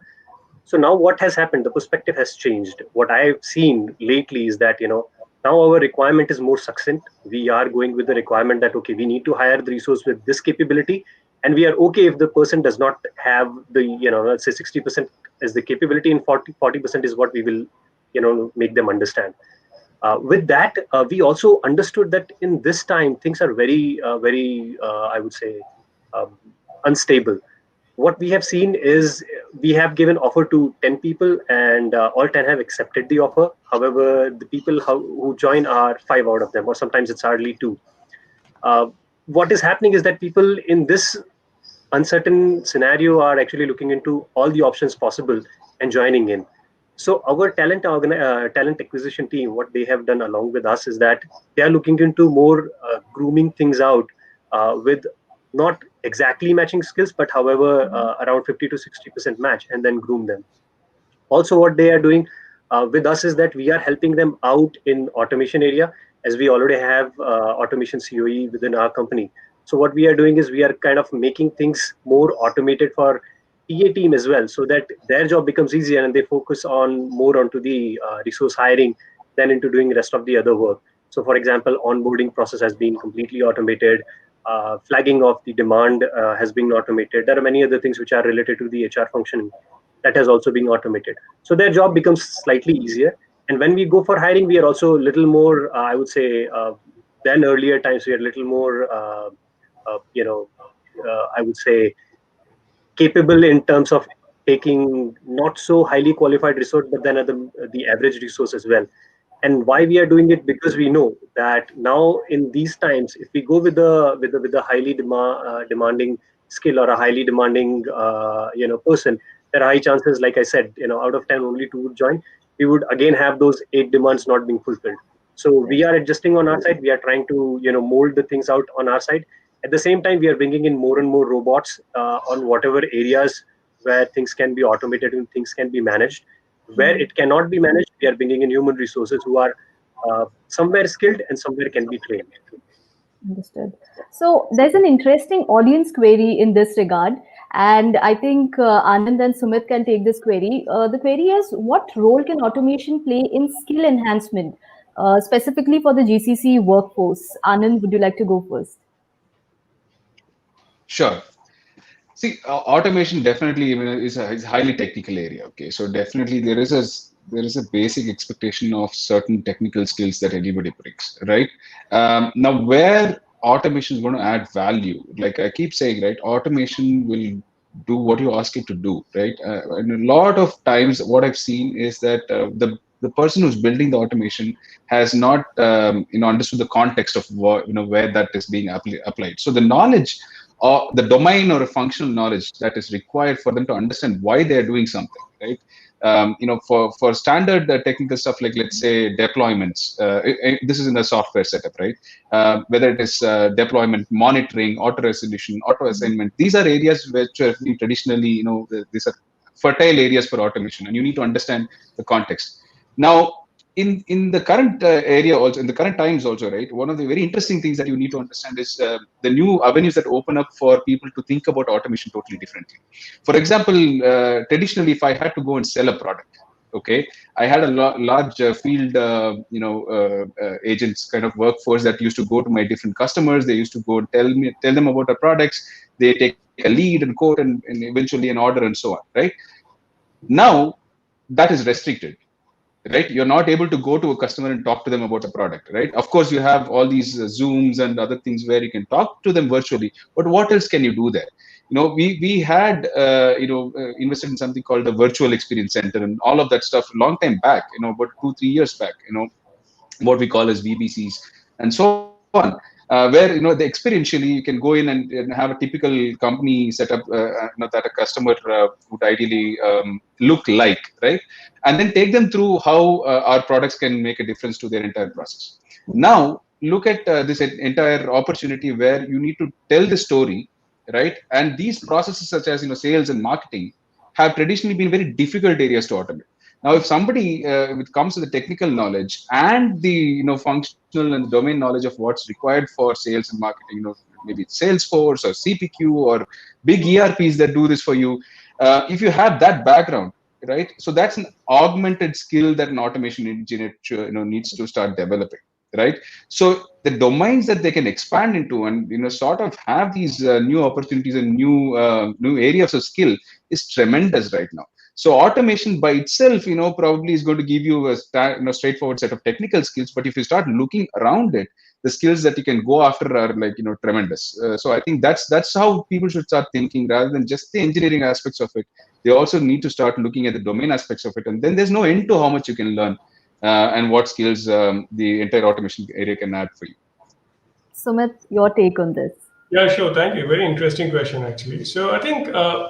So now what has happened? The perspective has changed. What I've seen lately is that now our requirement is more succinct. We are going with the requirement that okay, we need to hire the resource with this capability, and we are okay if the person does not have the let's say 60% is the capability, and 40% is what we will make them understand. With that, we also understood that in this time things are very I would say um, unstable. What we have seen is we have given offer to 10 people, and all 10 have accepted the offer. However, the people who join are 5 out of them, or sometimes it's hardly 2. uh, what is happening is that people in this uncertain scenario are actually looking into all the options possible and joining in. So our talent acquisition team, what they have done along with us is that they are looking into more grooming things out with not exactly matching skills, but however around 50 to 60% match, and then groom them. Also, what they are doing with us is that we are helping them out in automation area, as we already have automation COE within our company. So what we are doing is we are kind of making things more automated for TA team as well, so that their job becomes easier and they focus on more onto the resource hiring than into doing the rest of the other work. So for example, onboarding process has been completely automated. Flagging of the demand has been automated. There are many other things which are related to the HR function that has also been automated. So their job becomes slightly easier. And when we go for hiring, we are also a little more, I would say, than earlier times. We are a little more, I would say, capable in terms of taking not so highly qualified resource, but then the average resource as well. And why we are doing it? Because we know that now in these times, if we go with the highly demanding skill, or a highly demanding person, there are high chances, like I said, out of 10 only 2 would join. We would again have those 8 demands not being fulfilled. So we are adjusting on our side. We are trying to mold the things out on our side. At the same time, we are bringing in more and more robots on whatever areas where things can be automated and things can be managed. Where it cannot be managed, we are bringing in human resources who are somewhere skilled and somewhere can be trained. Understood. So there's an interesting audience query in this regard, and I think Anand and Sumit can take this query. The query is, what role can automation play in skill enhancement, specifically for the GCC workforce? Anand, would you like to go first? Sure. See, automation definitely is a highly technical area. Okay, so definitely there is a basic expectation of certain technical skills that anybody brings, right? Now, where automation is going to add value, like I keep saying, right? Automation will do what you ask it to do, right? And a lot of times, what I've seen is that the person who's building the automation has not understood the context of what, where that is being applied. So the knowledge or the domain or a functional knowledge that is required for them to understand why they're doing something, right? For standard technical stuff, like let's say deployments, this is in the software setup, right? Whether it is deployment, monitoring, auto resolution, auto assignment, these are areas which have been traditionally, these are fertile areas for automation, and you need to understand the context. Now, in the current area also, in the current times also, right? One of the very interesting things that you need to understand is the new avenues that open up for people to think about automation totally differently. For example, traditionally, if I had to go and sell a product, okay, I had a large field, agents kind of workforce that used to go to my different customers. They used to go and tell them about our products. They take a lead and quote and eventually an order and so on, right? Now that is restricted, right? You're not able to go to a customer and talk to them about a product, right? Of course, you have all these Zooms and other things where you can talk to them virtually, but what else can you do there? We had invested in something called the virtual experience center and all of that stuff a long time back, about 2-3 years back, what we call as VBCs and so on, where the experientially you can go in and have a typical company setup that a customer would ideally look like, right? And then take them through how our products can make a difference to their entire process. Now look at this entire opportunity where you need to tell the story, right? And these processes such as sales and marketing have traditionally been very difficult areas to automate. Now, if somebody comes with the technical knowledge and the functional and domain knowledge of what's required for sales and marketing, maybe it's Salesforce or CPQ or big ERPs that do this for you. If you have that background, right? So that's an augmented skill that an automation engineer needs to start developing, right? So the domains that they can expand into and sort of have these new opportunities and new areas of skill is tremendous right now. So automation by itself, probably is going to give you a straightforward set of technical skills. But if you start looking around it, the skills that you can go after are like tremendous. So I think that's how people should start thinking rather than just the engineering aspects of it. They also need to start looking at the domain aspects of it, and then there's no end to how much you can learn and what skills the entire automation area can add for you. Sumit, your take on this? Yeah, sure. Thank you. Very interesting question, actually. So I think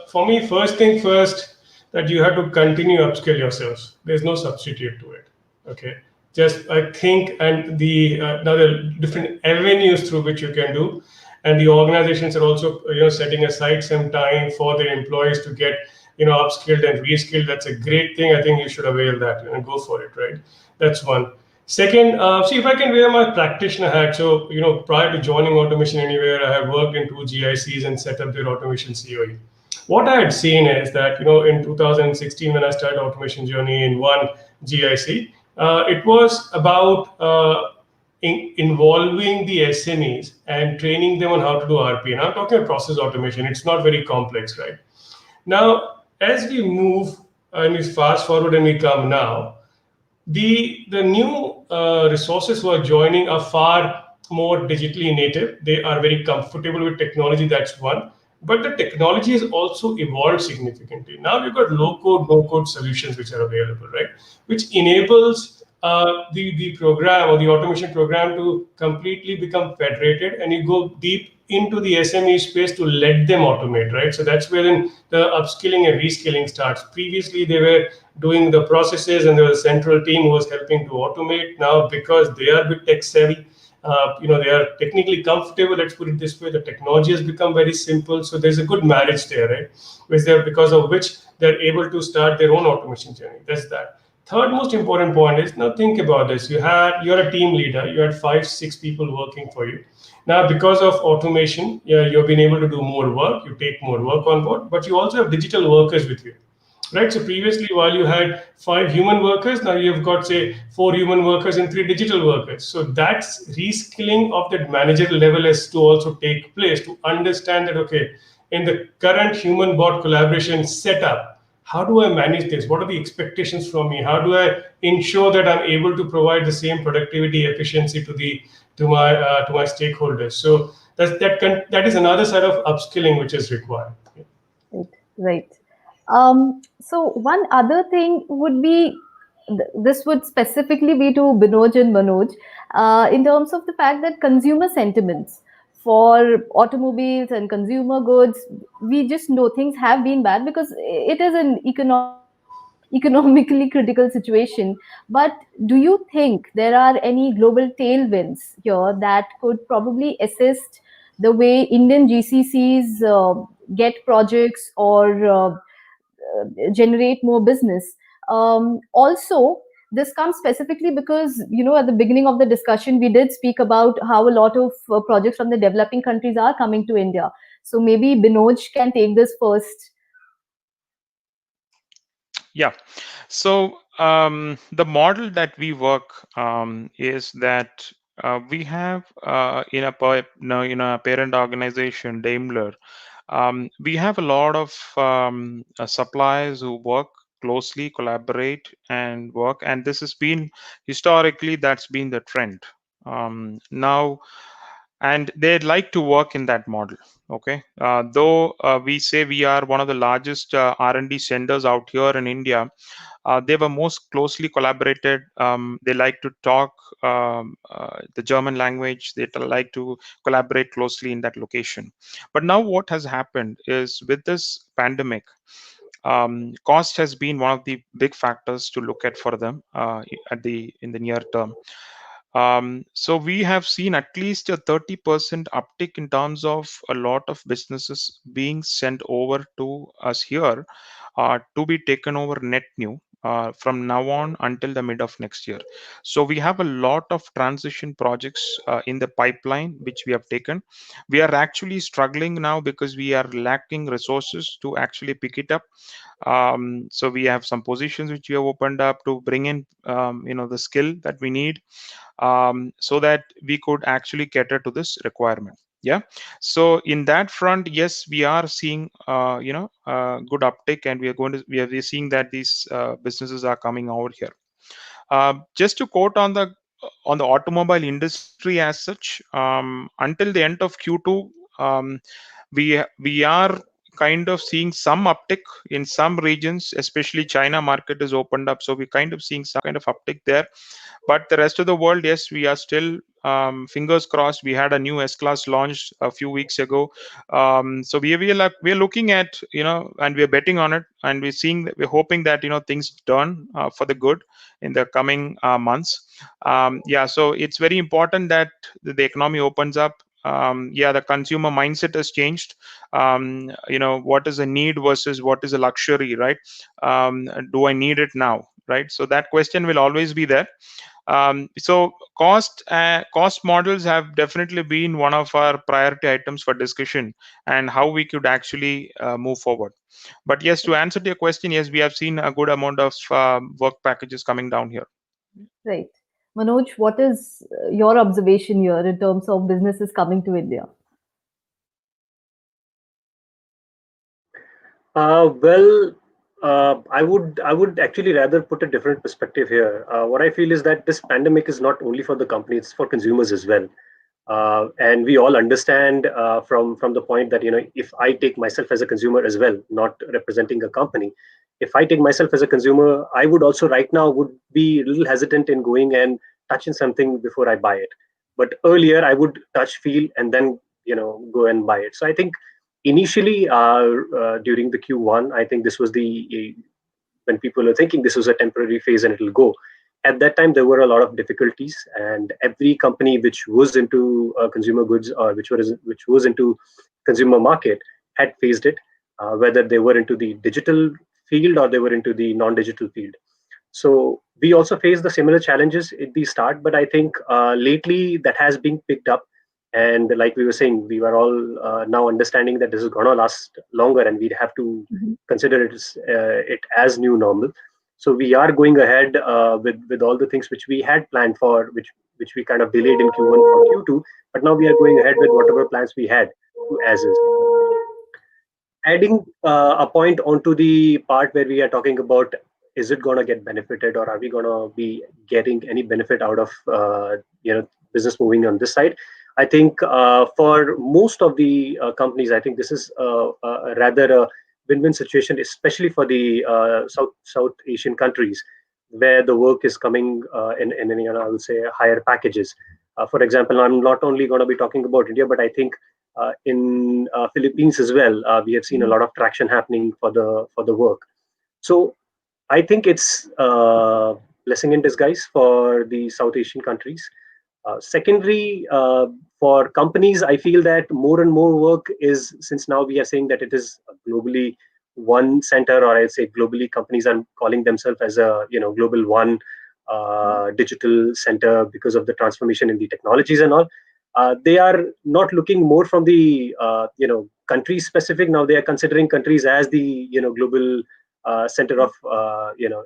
for me, first thing first, that you have to continue upskill yourselves. There's no substitute to it. Okay. Just I think, and the now there are different avenues through which you can do, and the organizations are also setting aside some time for their employees to get upskilled and reskilled. That's a great thing. I think you should avail that and go for it. Right. That's one. Second, see if I can wear my practitioner hat. So, prior to joining Automation Anywhere, I have worked in 2 GCCs and set up their automation COE. What I had seen is that, in 2016, when I started automation journey in one GIC, it was about involving the SMEs and training them on how to do RP. And I'm talking about process automation. It's not very complex, right? Now, as we move and we fast forward and we come now, the new resources who are joining are far more digitally native. They are very comfortable with technology. That's one. But the technology has also evolved significantly. Now we've got low-code, no-code solutions which are available, right? Which enables the program or the automation program to completely become federated, and you go deep into the SME space to let them automate, right? So that's where then the upskilling and reskilling starts. Previously, they were doing the processes and there was a central team who was helping to automate. Now, because they are a bit tech savvy, they are technically comfortable, let's put it this way, the technology has become very simple. So there's a good marriage there, right? Because of which they're able to start their own automation journey. That's that. Third most important point is, now think about this. You're a team leader. You had 5-6 people working for you. Now, because of automation, you've been able to do more work. You take more work on board, but you also have digital workers with you. Right. So previously, while you had 5 human workers, now you've got, say, 4 human workers and 3 digital workers. So that's reskilling of that manager level has to also take place to understand that, okay, in the current human bot collaboration setup, how do I manage this? What are the expectations from me? How do I ensure that I'm able to provide the same productivity efficiency to my stakeholders? So that is another side of upskilling which is required. Right. So one other thing would be, this would specifically be to Binoj and Manoj, in terms of the fact that consumer sentiments for automobiles and consumer goods, we just know things have been bad because it is an economically critical situation. But do you think there are any global tailwinds here that could probably assist the way Indian GCCs get projects or generate more business? Also, this comes specifically because, at the beginning of the discussion, we did speak about how a lot of projects from the developing countries are coming to India. So maybe Binoj can take this first. Yeah. So the model that we work is that we have in a parent organization, Daimler. We have a lot of suppliers who work closely, collaborate, and work. And this has been historically that's been the trend. Now, and they'd like to work in that model. Okay, though we say we are one of the largest R&D centers out here in India, they were most closely collaborated. They like to talk the German language. They like to collaborate closely in that location. But now what has happened is with this pandemic, cost has been one of the big factors to look at for them in the near term. So we have seen at least a 30% uptick in terms of a lot of businesses being sent over to us here to be taken over net new from now on until the mid of next year. So we have a lot of transition projects in the pipeline which we have taken. We are actually struggling now because we are lacking resources to actually pick it up. So we have some positions which we have opened up to bring in the skill that we need, so that we could actually cater to this requirement. Yeah. So in that front, yes, we are seeing good uptick, and we are seeing that these businesses are coming over here. Just to quote on the automobile industry as such, until the end of Q2, we are kind of seeing some uptick in some regions, especially China market is opened up, so we're kind of seeing some kind of uptick there. But the rest of the world, yes, we are still fingers crossed. We had a new S class launched a few weeks ago, so we're looking at, and we're betting on it, and we're hoping that things turn for the good in the coming months. Yeah, so it's very important that the economy opens up. Yeah, the consumer mindset has changed. What is a need versus what is a luxury, right? Do I need it now, right? So that question will always be there. So cost models have definitely been one of our priority items for discussion, and how we could actually move forward. But yes, to answer to your question, yes, we have seen a good amount of work packages coming down here. Right. Manoj, what is your observation here in terms of businesses coming to India? Well, I would actually rather put a different perspective here. What I feel is that this pandemic is not only for the company; it's for consumers as well. And we all understand from the point that if I take myself as a consumer as well, not representing a company, if I take myself as a consumer, I would also right now would be a little hesitant in going and touching something before I buy it. But earlier I would touch, feel, and then go and buy it. So I think initially during the Q1, I think this was the when people are thinking this was a temporary phase and it'll go. At that time, there were a lot of difficulties, and every company which was into consumer goods or which was into consumer market had faced it, whether they were into the digital field or they were into the non-digital field. So we also faced the similar challenges at the start, but I think lately that has been picked up. And like we were saying, we were all now understanding that this is going to last longer, and we'd have to Mhm. consider it as new normal. So we are going ahead with all the things which we had planned for, which we kind of delayed in Q1 for Q2, but now we are going ahead with whatever plans we had to as is. Adding a point onto the part where we are talking about, is it going to get benefited, or are we going to be getting any benefit out of business moving on this side? I think for most of the companies, I think this is rather a win-win situation, especially for the South Asian countries, where the work is coming in I would say higher packages. For example, I'm not only going to be talking about India, but I think in Philippines as well, we have seen a lot of traction happening for the work. So I think it's blessing in disguise for the South Asian countries. Secondary, for companies, I feel that more and more work is, since now we are saying that it is globally one center, or I'd say globally companies are calling themselves as a global one digital center because of the transformation in the technologies and all. They are not looking more from the country specific. Now they are considering countries as the global center of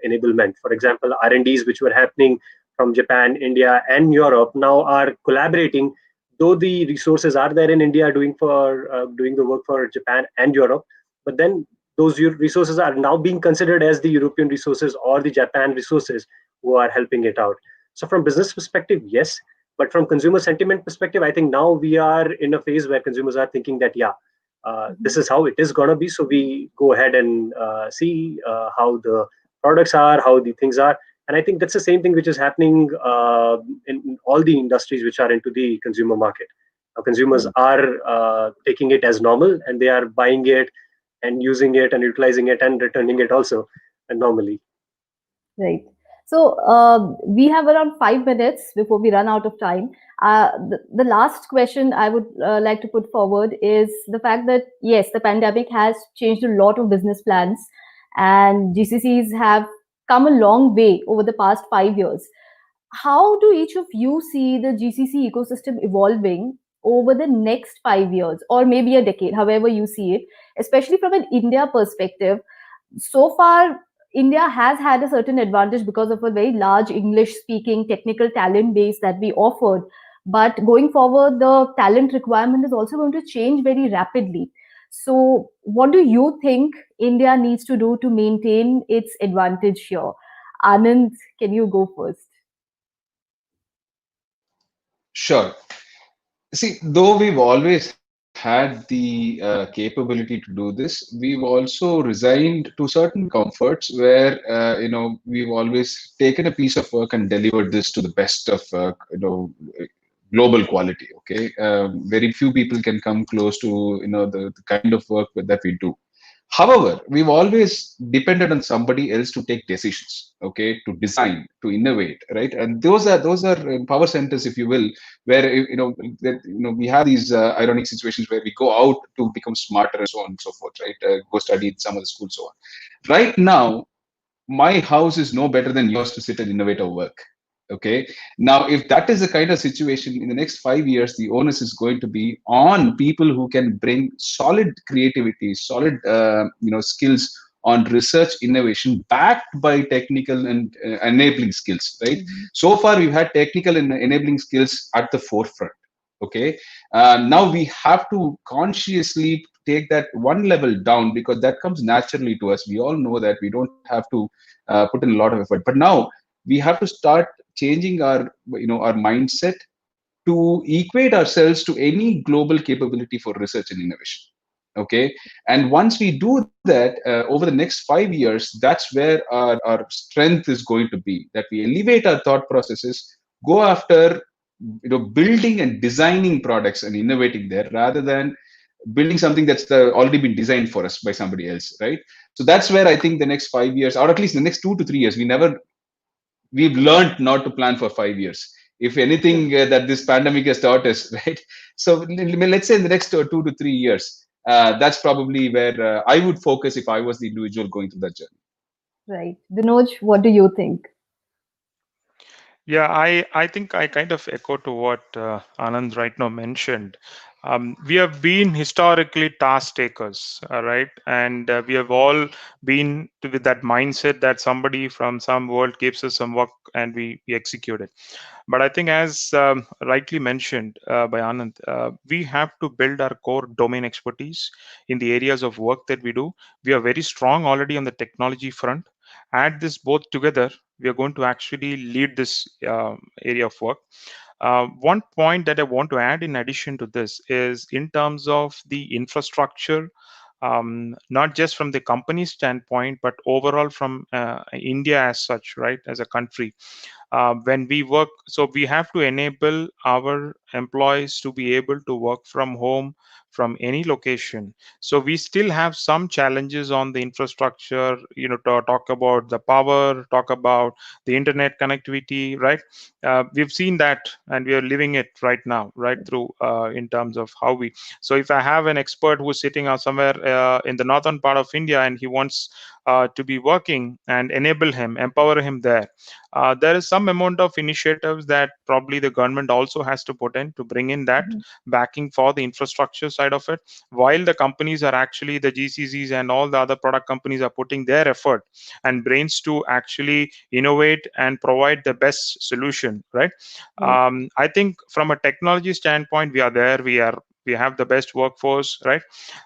enablement. For example, R&Ds which were happening from Japan, India, and Europe now are collaborating. Though the resources are there in India doing the work for Japan and Europe, but then those resources are now being considered as the European resources or the Japan resources who are helping it out. So from business perspective, yes, but from consumer sentiment perspective, I think now we are in a phase where consumers are thinking that this is how it is gonna be. So we go ahead and see how the products are, how the things are, and I think that's the same thing which is happening in all the industries which are into the consumer market. Now, consumers are taking it as normal, and they are buying it and using it and utilizing it and returning it also normally. Right. So we have around 5 minutes before we run out of time. The last question I would like to put forward is the fact that, yes, the pandemic has changed a lot of business plans, and GCCs have come a long way over the past 5 years. How do each of you see the GCC ecosystem evolving over the next 5 years or maybe a decade, however you see it, especially from an India perspective? So far, India has had a certain advantage because of a very large English speaking technical talent base that we offered. But going forward, the talent requirement is also going to change very rapidly. So, what do you think India needs to do to maintain its advantage here? Anand, can you go first? Sure. See, though we've always had the capability to do this, we've also resigned to certain comforts where we've always taken a piece of work and delivered this to the best of global quality. Okay, very few people can come close to the kind of work that we do. However, we've always depended on somebody else to take decisions, okay, to design, to innovate, right? And those are power centers, if you will, where we have these ironic situations where we go out to become smarter and so on and so forth, right? Go study in some of the schools, so on. Right now, my house is no better than yours to sit and innovate or work. Okay. Now, if that is the kind of situation in the next 5 years, the onus is going to be on people who can bring solid creativity, solid skills on research innovation backed by technical and enabling skills. Right. So far, we've had technical and enabling skills at the forefront. Okay. Now we have to consciously take that one level down because that comes naturally to us. We all know that we don't have to put in a lot of effort. But now we have to start changing our mindset to equate ourselves to any global capability for research and innovation. Okay, and once we do that over the next 5 years, that's where our strength is going to be. That we elevate our thought processes, go after building and designing products and innovating there rather than building something that's already been designed for us by somebody else, right? So that's where I think the next 5 years, or at least the next 2 to 3 years, we've learned not to plan for 5 years. If anything that this pandemic has taught us, right? So let's say in the next 2 to 3 years, that's probably where I would focus if I was the individual going through that journey. Right. Vinod, what do you think? Yeah, I think I kind of echo to what Anand right now mentioned. We have been historically task takers, right? And we have all been with that mindset that somebody from some world gives us some work and we execute it. But I think, as rightly mentioned by Anand, we have to build our core domain expertise in the areas of work that we do. We are very strong already on the technology front. Add this both together, we are going to actually lead this area of work. One point that I want to add in addition to this is in terms of the infrastructure, not just from the company standpoint, but overall from India as such, right, as a country. When we work, so we have to enable our employees to be able to work from home from any location. So we still have some challenges on the infrastructure, to talk about the power, talk about the internet connectivity, right? We've seen that, and we are living it right now, right through in terms of how we. So if I have an expert who's sitting out somewhere in the northern part of India, and he wants to be working, and enable him, empower him there. There is some amount of initiatives that probably the government also has to put in to bring in that backing for the infrastructure side of it, while the companies are actually, the GCCs and all the other product companies are putting their effort and brains to actually innovate and provide the best solution, right? I think from a technology standpoint, we are there. We have the best workforce, right?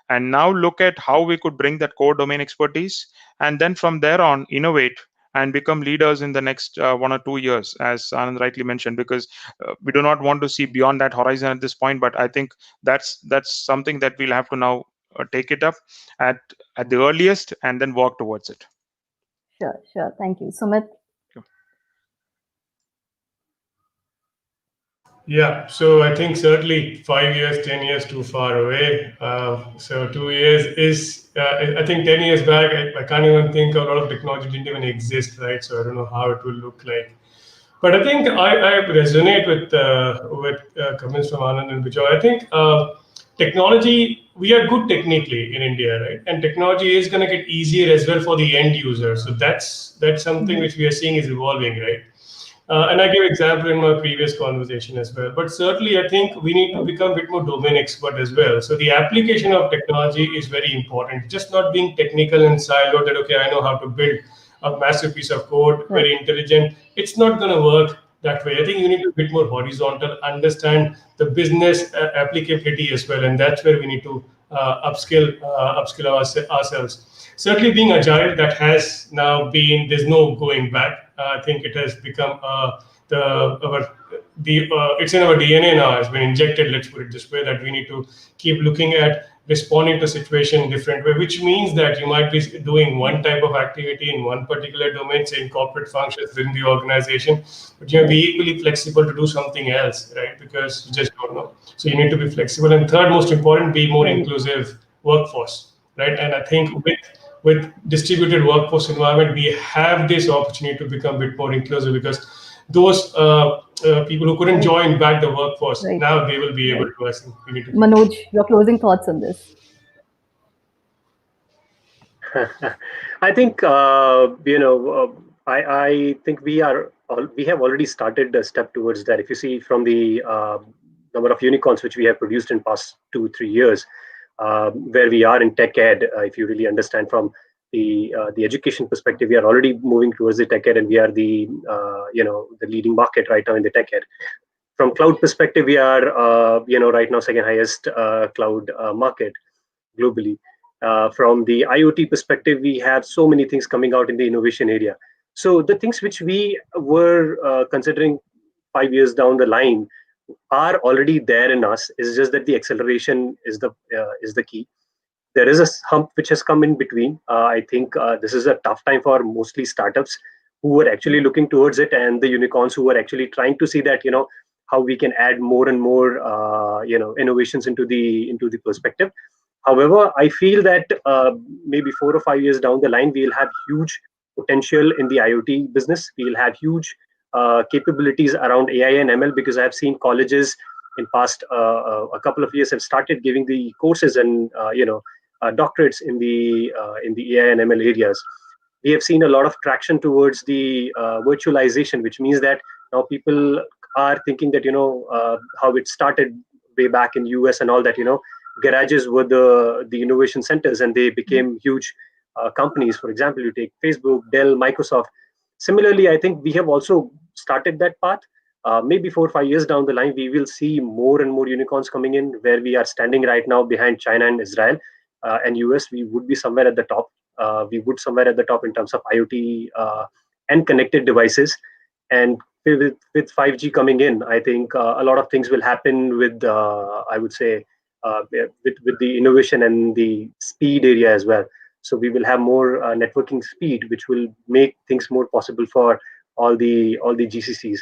And now look at how we could bring that core domain expertise, and then from there on innovate and become leaders in the next 1 or 2 years, as Anand rightly mentioned, because we do not want to see beyond that horizon at this point. But I think that's something that we'll have to now take it up at the earliest, and then work towards it. Sure. Thank you. Sumit? Yeah, so I think certainly 5 years, 10 years too far away. So 2 years is, I think 10 years back, I can't even think a lot of technology didn't even exist, right? So I don't know how it will look like. But I think I resonate with comments from Anand and Vijay. I think technology, we are good technically in India, right? And technology is going to get easier as well for the end user. So that's something which we are seeing is evolving, right? And I gave example in my previous conversation as well. But certainly, I think we need to become a bit more domain expert as well. So the application of technology is very important. Just not being technical and siloed that, okay, I know how to build a massive piece of code, very intelligent. It's not going to work that way. I think you need to be a bit more horizontal, understand the business applicability as well. And that's where we need to upskill ourselves. Certainly being agile, that has now been, there's no going back. I think it has become it's in our DNA now, has been injected, let's put it this way, that we need to keep looking at responding to situation in different way, which means that you might be doing one type of activity in one particular domain, say in corporate functions within the organization, but you may be equally flexible to do something else, right? Because you just don't know. So you need to be flexible. And third, most important, be more inclusive workforce, right? And I think with distributed workforce environment, we have this opportunity to become a bit more inclusive, because those people who couldn't join back the workforce, now they will be able to. I think we need to. Manoj, your closing thoughts on this? I think I think we have already started a step towards that. If you see from the number of unicorns which we have produced in past 2-3 years, where we are in tech ed, if you really understand from the education perspective, we are already moving towards the tech ed, and we are the leading market right now in the tech ed. From cloud perspective, we are right now second highest cloud market globally. From the IoT perspective, we have so many things coming out in the innovation area. So the things which we were considering 5 years down the line are already there in us. It's just that the acceleration is the key. There is a hump which has come in between. I think this is a tough time for mostly startups who are actually looking towards it, and the unicorns who are actually trying to see that how we can add more and more innovations into the perspective. However, I feel that maybe 4 or 5 years down the line, we'll have huge potential in the IoT business. We'll have huge capabilities around AI and ML, because I have seen colleges in past a couple of years have started giving the courses and doctorates in the AI and ML areas. We have seen a lot of traction towards the virtualization, which means that now people are thinking that how it started way back in US and all that. Garages were the innovation centers, and they became huge companies. For example, you take Facebook, Dell, Microsoft. Similarly, I think we have also started that path. Maybe 4 or 5 years down the line, we will see more and more unicorns coming in, where we are standing right now behind China and Israel and US. We would be somewhere at the top. We would somewhere at the top in terms of IoT and connected devices. And with 5G coming in, I think a lot of things will happen with, I would say, with the innovation and the speed area as well. So we will have more networking speed, which will make things more possible for all the GCCs.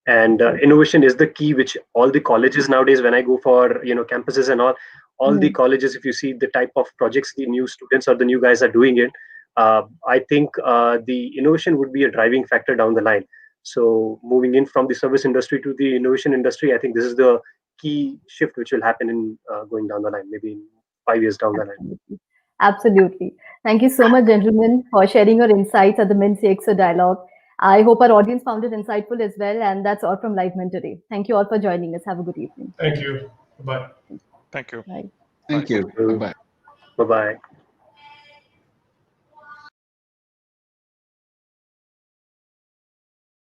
And innovation is the key, which all the colleges nowadays, when I go for campuses and all all the colleges, if you see the type of projects the new students or the new guys are doing it, I think the innovation would be a driving factor down the line. So moving in from the service industry to the innovation industry, I think this is the key shift which will happen in going down the line, maybe in 5 years down the line. Absolutely. Absolutely. Thank you so much, gentlemen, for sharing your insights at the Mint CXO Dialogue. I hope our audience found it insightful as well. And that's all from Live Mint today. Thank you all for joining us. Have a good evening. Thank you. Bye. Thank you. Bye. Thank you. Bye-bye. Bye bye.